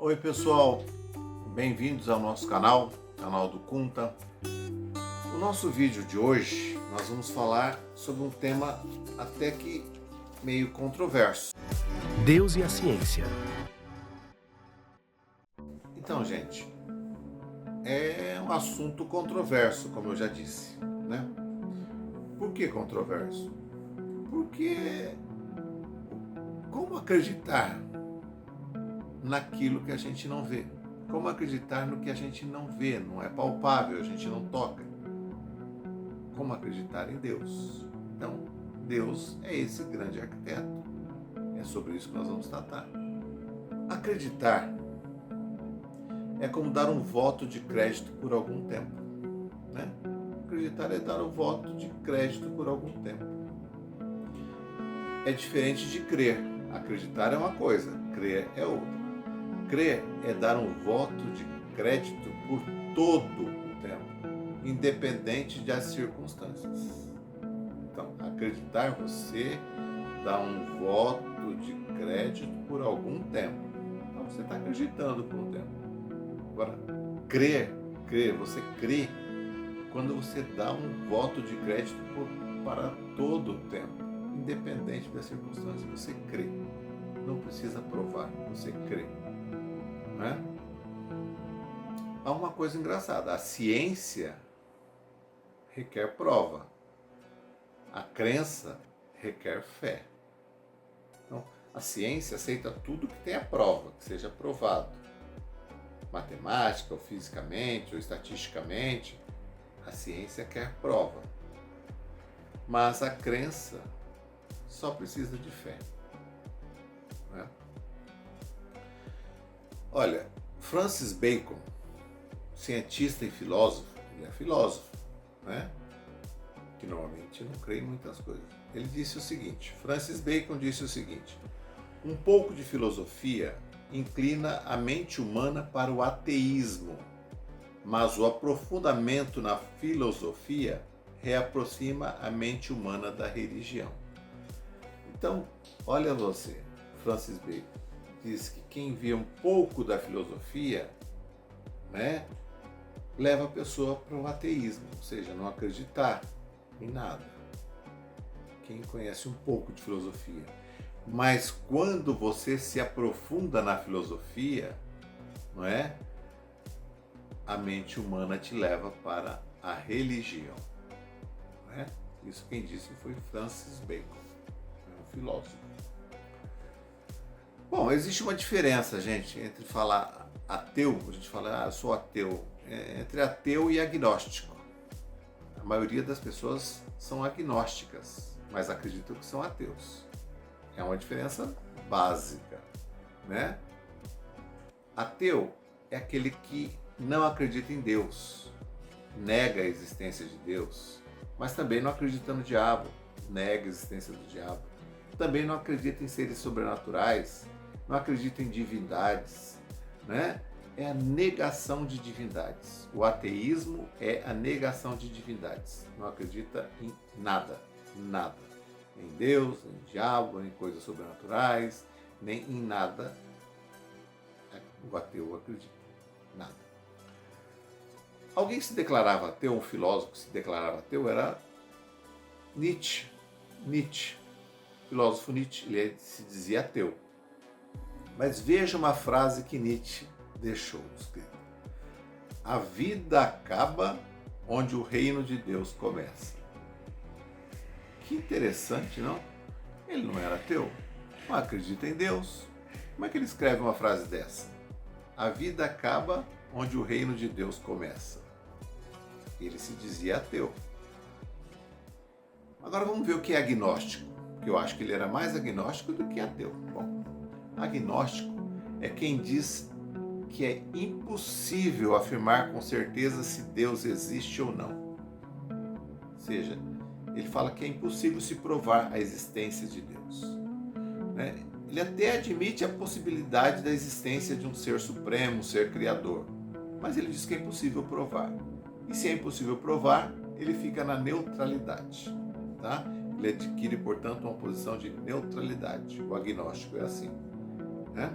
Oi pessoal, bem-vindos ao nosso canal do Kunta. No nosso vídeo de hoje nós vamos falar sobre um tema até que meio controverso. Deus e a ciência. Então, gente, é um assunto controverso, como eu já disse, né? Por que controverso? Porque como acreditar naquilo que a gente não vê? Como acreditar no que a gente não vê, não é palpável, a gente não toca? Como acreditar em Deus? Então, Deus é esse grande arquiteto. É sobre isso que nós vamos tratar. Acreditar é como dar um voto de crédito por algum tempo, né? Acreditar é dar um voto de crédito por algum tempo. É diferente de crer. Acreditar é uma coisa, crer é outra. Crer é dar um voto de crédito por todo o tempo, independente das circunstâncias. Então, acreditar, você dá um voto de crédito por algum tempo. Então, você está acreditando por um tempo. Agora, crer, você crê quando você dá um voto de crédito para todo o tempo, independente das circunstâncias. Você crê. Não precisa provar, você crê. Né? Há uma coisa engraçada, a ciência requer prova, a crença requer fé. Então, a ciência aceita tudo que tenha prova, que seja provado, matemática, ou fisicamente, ou estatisticamente. A ciência quer prova, mas a crença só precisa de fé. Né? Olha, Francis Bacon, cientista e filósofo, ele é filósofo, né? Que normalmente não crê em muitas coisas. Ele disse o seguinte, Francis Bacon disse o seguinte: um pouco de filosofia inclina a mente humana para o ateísmo, mas o aprofundamento na filosofia reaproxima a mente humana da religião. Então, olha você, Francis Bacon diz que quem vê um pouco da filosofia, né, leva a pessoa para o ateísmo, ou seja, não acreditar em nada. Quem conhece um pouco de filosofia. Mas quando você se aprofunda na filosofia, não é? A mente humana te leva para a religião. Não é? Isso quem disse foi Francis Bacon, um filósofo. Bom, existe uma diferença, gente, entre falar ateu, a gente fala, eu sou ateu, entre ateu e agnóstico. A maioria das pessoas são agnósticas, mas acreditam que são ateus. É uma diferença básica, né? Ateu é aquele que não acredita em Deus, nega a existência de Deus, mas também não acredita no diabo, nega a existência do diabo. Também não acredita em seres sobrenaturais, não acredita em divindades, né? É a negação de divindades. O ateísmo é a negação de divindades. Não acredita em nada, nada. Em Deus, em diabo, em coisas sobrenaturais, nem em nada. O ateu acredita. Nada. Alguém se declarava ateu, um filósofo que se declarava ateu era Nietzsche. O filósofo Nietzsche, ele se dizia ateu. Mas veja uma frase que Nietzsche deixou escrita: a vida acaba onde o reino de Deus começa. Que interessante, não? Ele não era ateu, não acredita em Deus. Como é que ele escreve uma frase dessa? A vida acaba onde o reino de Deus começa. Ele se dizia ateu. Agora vamos ver o que é agnóstico, porque eu acho que ele era mais agnóstico do que ateu. Bom, agnóstico é quem diz que é impossível afirmar com certeza se Deus existe ou não. Ou seja, ele fala que é impossível se provar a existência de Deus. Né? Ele até admite a possibilidade da existência de um ser supremo, um ser criador. Mas ele diz que é impossível provar. E se é impossível provar, ele fica na neutralidade. Tá? Ele adquire, portanto, uma posição de neutralidade. O agnóstico é assim. Né?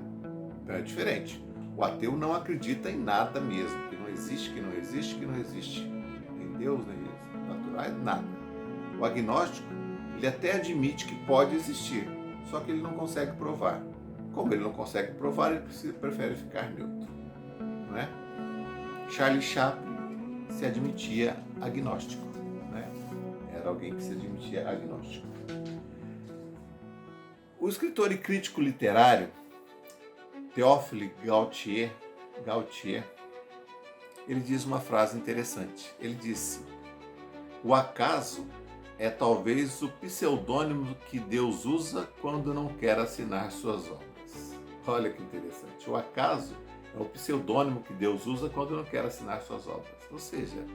Então é diferente. O ateu não acredita em nada mesmo, que não existe, que não existe, que não existe. Em Deus, nem naturais, nada. O agnóstico, ele até admite que pode existir, só que ele não consegue provar. Como ele não consegue provar, ele prefere ficar neutro. Não é? Charlie Chaplin se admitia agnóstico. Né? Era alguém que se admitia agnóstico. O escritor e crítico literário Théophile Gautier, ele diz uma frase interessante. Ele disse: o acaso é talvez o pseudônimo que Deus usa quando não quer assinar suas obras. Olha que interessante. O acaso é o pseudônimo que Deus usa quando não quer assinar suas obras. Ou seja,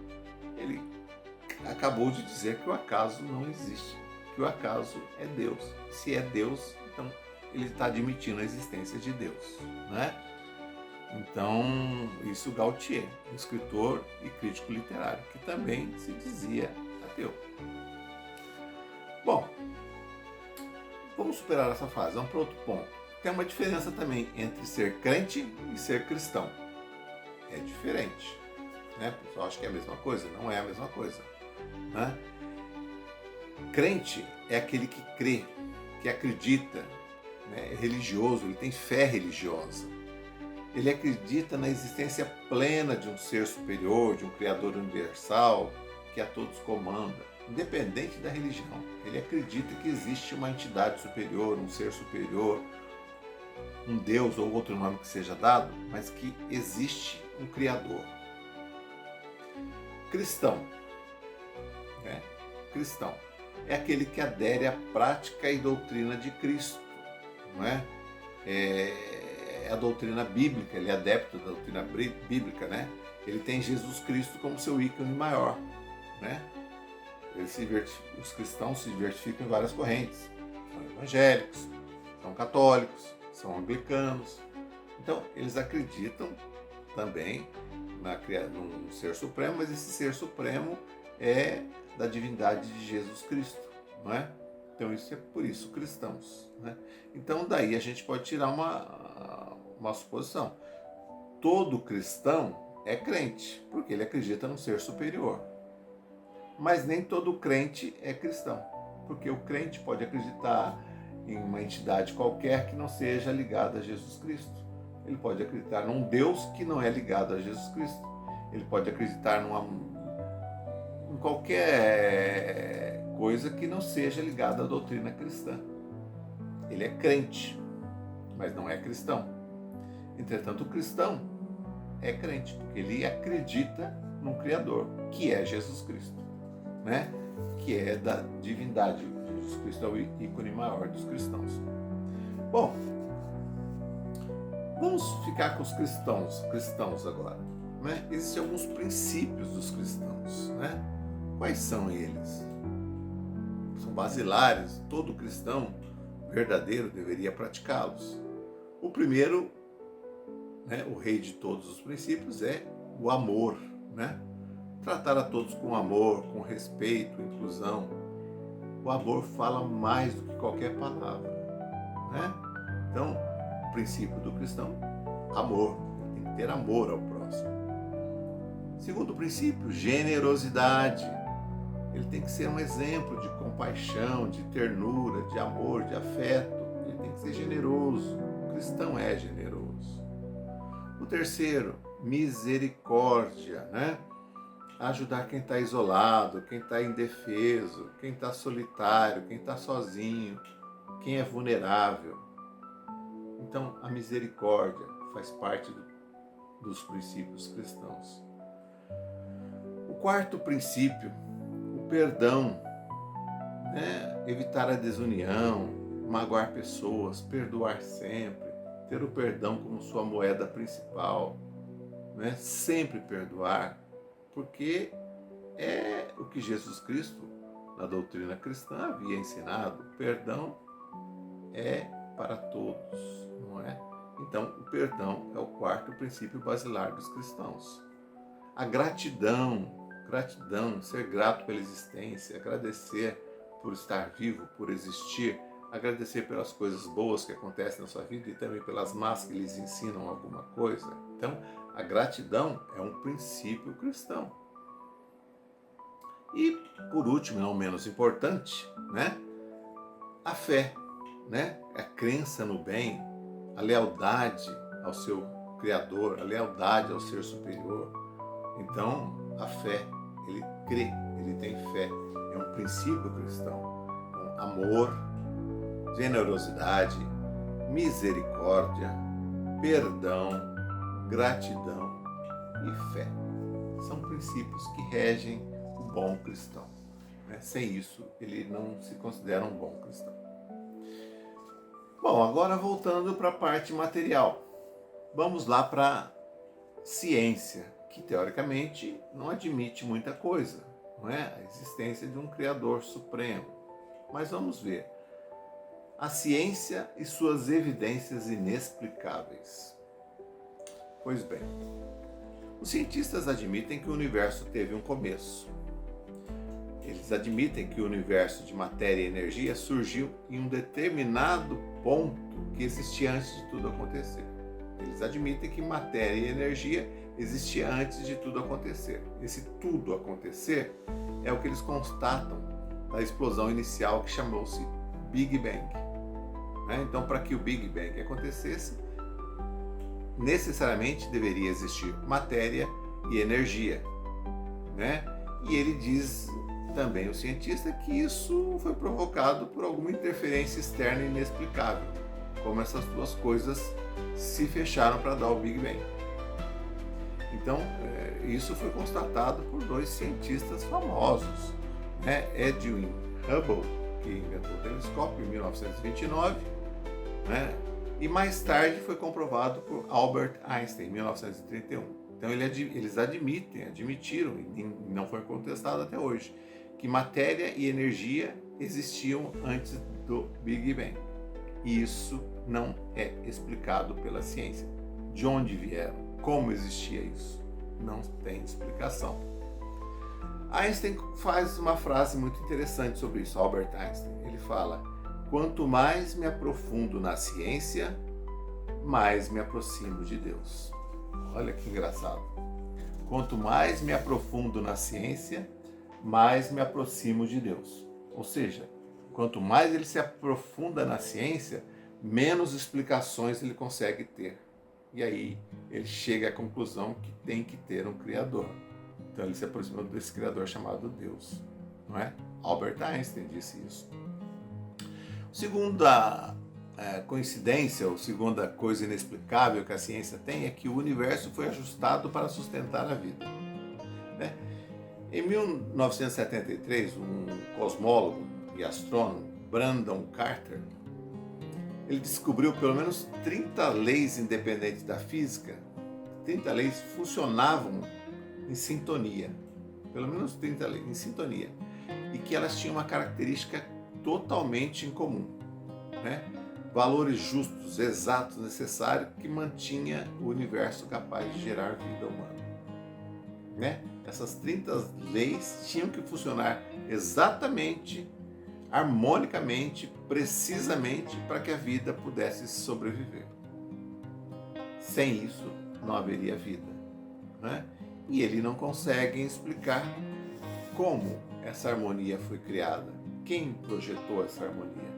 ele acabou de dizer que o acaso não existe, que o acaso é Deus. Se é Deus, então ele está admitindo a existência de Deus, né? Então, isso Gautier, um escritor e crítico literário, que também se dizia ateu. Bom, vamos superar essa fase, vamos para outro ponto. Tem uma diferença também entre ser crente e ser cristão. É diferente, né? O pessoal acha que é a mesma coisa, não é a mesma coisa, né? Crente é aquele que crê, que acredita, né? É religioso, ele tem fé religiosa. Ele acredita na existência plena de um ser superior, de um Criador universal, que a todos comanda, independente da religião. Ele acredita que existe uma entidade superior, um ser superior, um Deus ou outro nome que seja dado, mas que existe um Criador. Cristão, né? Cristão é aquele que adere à prática e doutrina de Cristo, não é? É a doutrina bíblica, ele é adepto da doutrina bíblica, né? Ele tem Jesus Cristo como seu ícone maior, né? Os cristãos se diversificam em várias correntes. São evangélicos, são católicos, são anglicanos. Então, eles acreditam também num ser supremo, mas esse ser supremo é da divindade de Jesus Cristo, não é? Então, isso é por isso cristãos, né? Então, daí a gente pode tirar uma suposição. Todo cristão é crente, porque ele acredita num ser superior. Mas nem todo crente é cristão, porque o crente pode acreditar em uma entidade qualquer que não seja ligada a Jesus Cristo. Ele pode acreditar num Deus que não é ligado a Jesus Cristo. Ele pode acreditar em qualquer coisa que não seja ligada à doutrina cristã. Ele é crente, mas não é cristão. Entretanto, o cristão é crente, porque ele acredita num Criador, que é Jesus Cristo, né? Que é da divindade. Jesus Cristo é o ícone maior dos cristãos. Bom, vamos ficar com os cristãos agora, né? Existem alguns princípios dos cristãos, né? Quais são eles? São basilares, todo cristão verdadeiro deveria praticá-los. O primeiro, né, o rei de todos os princípios, é o amor, né? Tratar a todos com amor, com respeito, inclusão. O amor fala mais do que qualquer palavra, né? Então, o princípio do cristão, amor. Tem que ter amor ao próximo. Segundo princípio, generosidade. Ele tem que ser um exemplo de compaixão, de ternura, de amor, de afeto. Ele tem que ser generoso. O cristão é generoso. O terceiro, misericórdia, né? Ajudar quem está isolado, quem está indefeso, quem está solitário, quem está sozinho, quem é vulnerável. Então, a misericórdia faz parte dos princípios cristãos. O quarto princípio, o perdão, né? Evitar a desunião, magoar pessoas, perdoar sempre, ter o perdão como sua moeda principal, né? Sempre perdoar, porque é o que Jesus Cristo, na doutrina cristã, havia ensinado. O perdão é para todos, não é? Então, o perdão é o quarto princípio basilar dos cristãos. A gratidão, ser grato pela existência, agradecer por estar vivo, por existir, agradecer pelas coisas boas que acontecem na sua vida e também pelas más que lhes ensinam alguma coisa. Então, a gratidão é um princípio cristão. E, por último, não menos importante, né? A fé, né? A crença no bem, a lealdade ao seu Criador, a lealdade ao ser superior. Então, a fé, ele crê, ele tem fé. É um princípio cristão. Um amor, generosidade, misericórdia, perdão, gratidão e fé. São princípios que regem o bom cristão. Sem isso, ele não se considera um bom cristão. Bom, agora voltando para a parte material. Vamos lá para a ciência, que teoricamente não admite muita coisa, não é? A existência de um Criador supremo. Mas vamos ver. A ciência e suas evidências inexplicáveis. Pois bem, os cientistas admitem que o universo teve um começo. Eles admitem que o universo de matéria e energia surgiu em um determinado ponto que existia antes de tudo acontecer. Eles admitem que matéria e energia existia antes de tudo acontecer. Esse tudo acontecer é o que eles constatam da explosão inicial que chamou-se Big Bang. Então, para que o Big Bang acontecesse, necessariamente deveria existir matéria e energia. E ele diz também, o cientista, que isso foi provocado por alguma interferência externa inexplicável, como essas duas coisas se fecharam para dar o Big Bang. Então, isso foi constatado por dois cientistas famosos, Edwin Hubble, que inventou o telescópio em 1929, e mais tarde foi comprovado por Albert Einstein em 1931. Então eles admitiram, e não foi contestado até hoje, que matéria e energia existiam antes do Big Bang. E isso não é explicado pela ciência. De onde vieram? Como existia isso? Não tem explicação. Einstein faz uma frase muito interessante sobre isso, Albert Einstein. Ele fala: quanto mais me aprofundo na ciência, mais me aproximo de Deus. Olha que engraçado. Quanto mais me aprofundo na ciência, mais me aproximo de Deus. Ou seja, quanto mais ele se aprofunda na ciência, menos explicações ele consegue ter. E aí ele chega à conclusão que tem que ter um Criador. Então ele se aproxima desse Criador chamado Deus. Não é? Albert Einstein disse isso. Segunda coincidência, ou segunda coisa inexplicável que a ciência tem, é que o universo foi ajustado para sustentar a vida. Em 1973, um cosmólogo e astrônomo, Brandon Carter, ele descobriu pelo menos 30 leis independentes da física. 30 leis funcionavam em sintonia. Pelo menos 30 leis em sintonia. E que elas tinham uma característica totalmente em comum. Valores justos, exatos, necessários, que mantinha o universo capaz de gerar vida humana. Essas 30 leis tinham que funcionar exatamente, harmonicamente, precisamente, para que a vida pudesse sobreviver. Sem isso, não haveria vida. E ele não consegue explicar como essa harmonia foi criada, quem projetou essa harmonia,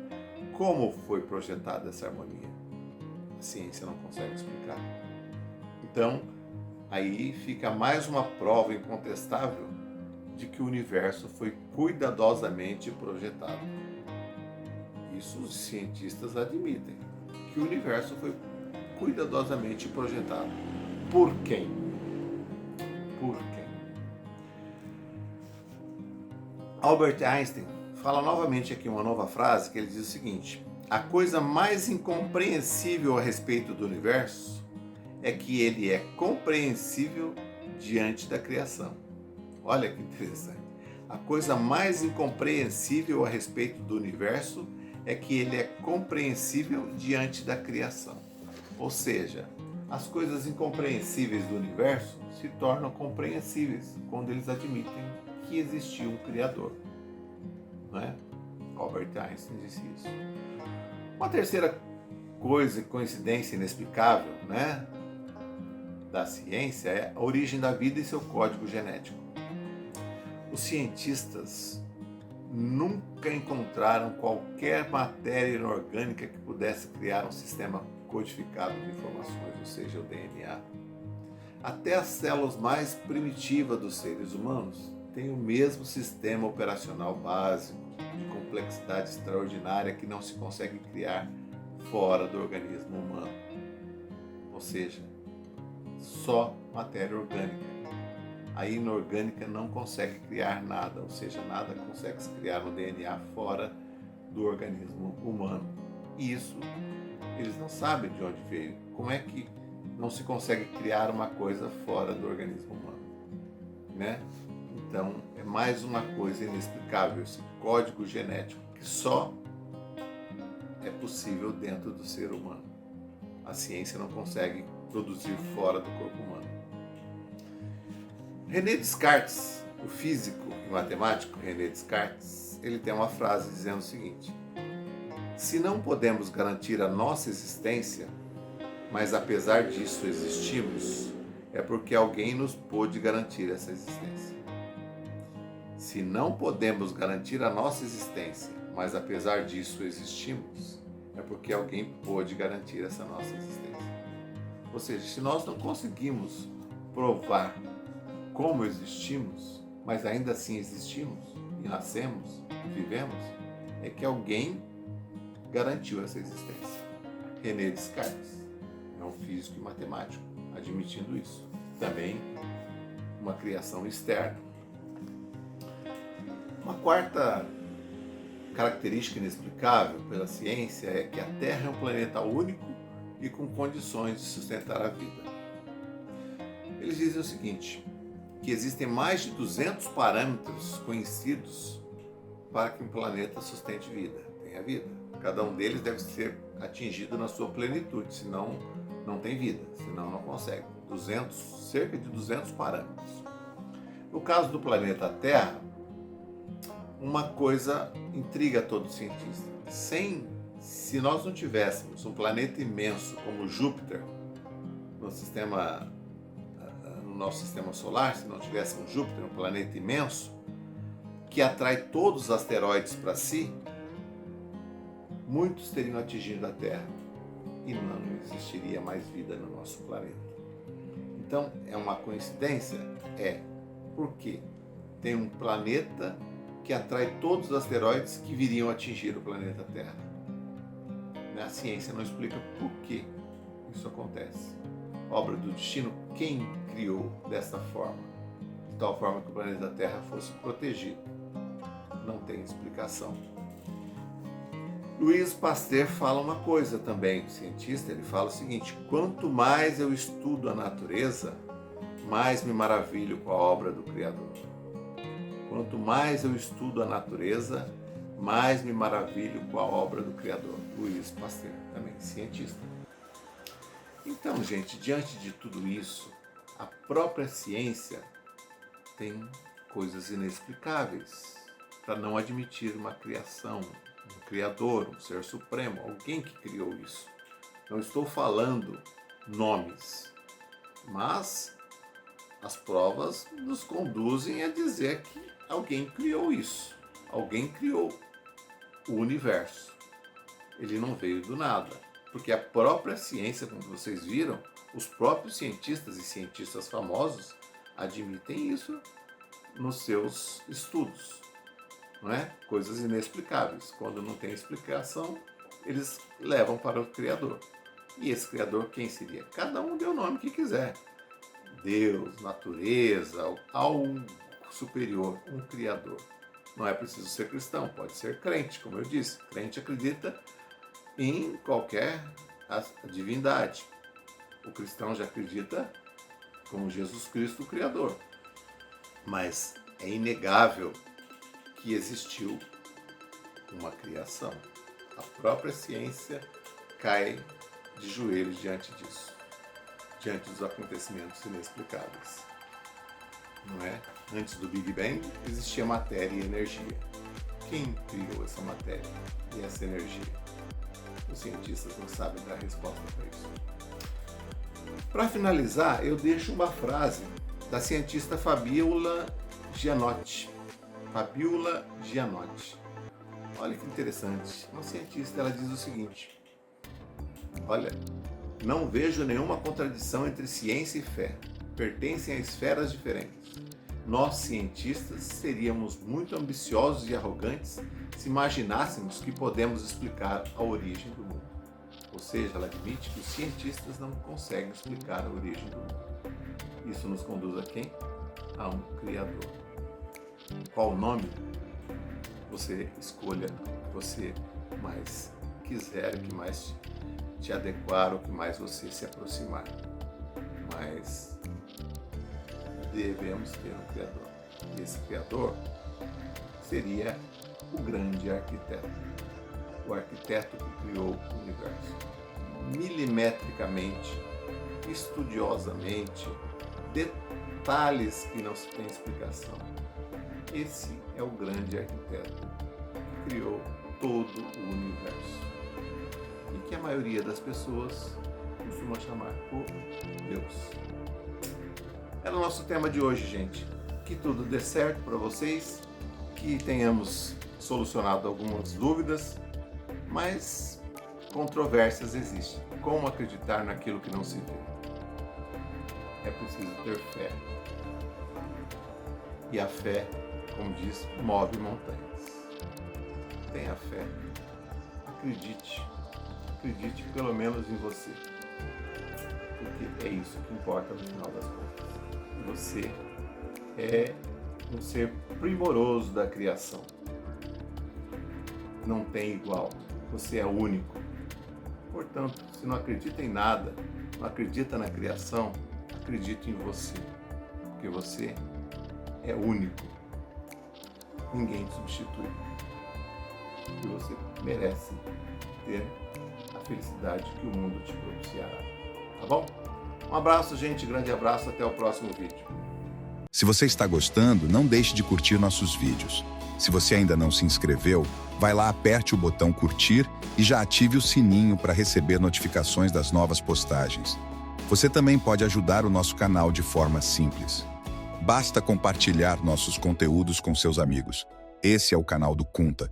como foi projetada essa harmonia. A ciência não consegue explicar. Então, aí fica mais uma prova incontestável de que o universo foi cuidadosamente projetado. Isso os cientistas admitem, que o universo foi cuidadosamente projetado. Por quem? Por quem? Albert Einstein fala novamente aqui uma nova frase, que ele diz o seguinte: a coisa mais incompreensível a respeito do universo é que ele é compreensível diante da criação. Olha que interessante. A coisa mais incompreensível a respeito do universo é que ele é compreensível diante da criação. Ou seja, as coisas incompreensíveis do universo se tornam compreensíveis quando eles admitem que existiu um Criador. Albert Einstein disse isso. Uma terceira coisa, coincidência inexplicável, né, da ciência é a origem da vida e seu código genético. Os cientistas nunca encontraram qualquer matéria inorgânica que pudesse criar um sistema codificado de informações, ou seja, o DNA. Até as células mais primitivas dos seres humanos têm o mesmo sistema operacional básico, de complexidade extraordinária que não se consegue criar fora do organismo humano. Ou seja, só matéria orgânica. A inorgânica não consegue criar nada, ou seja, nada consegue se criar no DNA fora do organismo humano. E isso eles não sabem de onde veio. Como é que não se consegue criar uma coisa fora do organismo humano, né? Então, é mais uma coisa inexplicável, esse código genético que só é possível dentro do ser humano. A ciência não consegue produzir fora do corpo humano. René Descartes, o físico e matemático René Descartes, ele tem uma frase dizendo o seguinte: se não podemos garantir a nossa existência, mas apesar disso existimos, é porque alguém nos pôde garantir essa existência. Se não podemos garantir a nossa existência, mas apesar disso existimos, é porque alguém pôde garantir essa nossa existência. Ou seja, se nós não conseguimos provar como existimos, mas ainda assim existimos, e nascemos, e vivemos, é que alguém garantiu essa existência. René Descartes é um físico e matemático, admitindo isso. Também uma criação externa. Uma quarta característica inexplicável pela ciência é que a Terra é um planeta único e com condições de sustentar a vida. Eles dizem o seguinte, que existem mais de 200 parâmetros conhecidos para que um planeta sustente vida, tenha vida. Cada um deles deve ser atingido na sua plenitude, senão não tem vida, senão não consegue. Cerca de 200 parâmetros. No caso do planeta Terra, uma coisa intriga todo cientista. Se nós não tivéssemos um planeta imenso como Júpiter no nosso sistema solar, se não tivéssemos Júpiter, um planeta imenso, que atrai todos os asteroides para si, muitos teriam atingido a Terra e não existiria mais vida no nosso planeta. Então, é uma coincidência? É. Por quê? Tem um planeta que atrai todos os asteroides que viriam atingir o planeta Terra. A ciência não explica por que isso acontece. Obra do destino, quem criou dessa forma? De tal forma que o planeta Terra fosse protegido. Não tem explicação. Louis Pasteur fala uma coisa também, cientista, ele fala o seguinte: quanto mais eu estudo a natureza, mais me maravilho com a obra do Criador. Quanto mais eu estudo a natureza, mais me maravilho com a obra do Criador. Louis Pasteur, também cientista. Então, gente, diante de tudo isso, a própria ciência tem coisas inexplicáveis para não admitir uma criação, um Criador, um Ser Supremo, alguém que criou isso. Não estou falando nomes, mas as provas nos conduzem a dizer que alguém criou isso. Alguém criou o universo. Ele não veio do nada. Porque a própria ciência, como vocês viram, os próprios cientistas e cientistas famosos admitem isso nos seus estudos. Não é? Coisas inexplicáveis. Quando não tem explicação, eles levam para o Criador. E esse Criador quem seria? Cada um deu o nome que quiser. Deus, natureza, algo superior, um Criador. Não é preciso ser cristão, pode ser crente, como eu disse. Crente acredita em qualquer divindade. O cristão já acredita como Jesus Cristo, o Criador. Mas é inegável que existiu uma criação. A própria ciência cai de joelhos diante disso, diante dos acontecimentos inexplicáveis. Não é? Antes do Big Bang existia matéria e energia. Quem criou essa matéria e essa energia? Os cientistas não sabem dar resposta para isso. Para finalizar, eu deixo uma frase da cientista Fabiola Gianotti. Fabiola Gianotti. Olha que interessante. Uma cientista, ela diz o seguinte: olha, não vejo nenhuma contradição entre ciência e fé. Pertencem a esferas diferentes. Nós, cientistas, seríamos muito ambiciosos e arrogantes se imaginássemos que podemos explicar a origem do mundo. Ou seja, ela admite que os cientistas não conseguem explicar a origem do mundo. Isso nos conduz a quem? A um Criador. Qual o nome? Você escolha o que você mais quiser, o que mais te adequar, o que mais você se aproximar. Mas devemos ter um Criador. E esse Criador seria o grande arquiteto. O arquiteto que criou o universo. Milimetricamente, estudiosamente, detalhes que não se tem explicação. Esse é o grande arquiteto que criou todo o universo. E que a maioria das pessoas costuma chamar por Deus. Era o nosso tema de hoje, gente. Que tudo dê certo para vocês, que tenhamos solucionado algumas dúvidas, mas controvérsias existem. Como acreditar naquilo que não se vê? É preciso ter fé. E a fé, como diz, move montanhas. Tenha fé. Acredite. Acredite pelo menos em você. Porque é isso que importa no final das contas. Você é um ser primoroso da criação. Não tem igual. Você é único. Portanto, se não acredita em nada, não acredita na criação, acredite em você. Porque você é único. Ninguém te substitui. E você merece ter a felicidade que o mundo te propiciará. Tá bom? Um abraço, gente. Grande abraço. Até o próximo vídeo. Se você está gostando, não deixe de curtir nossos vídeos. Se você ainda não se inscreveu, vai lá, aperte o botão curtir e já ative o sininho para receber notificações das novas postagens. Você também pode ajudar o nosso canal de forma simples. Basta compartilhar nossos conteúdos com seus amigos. Esse é o canal do Kunta.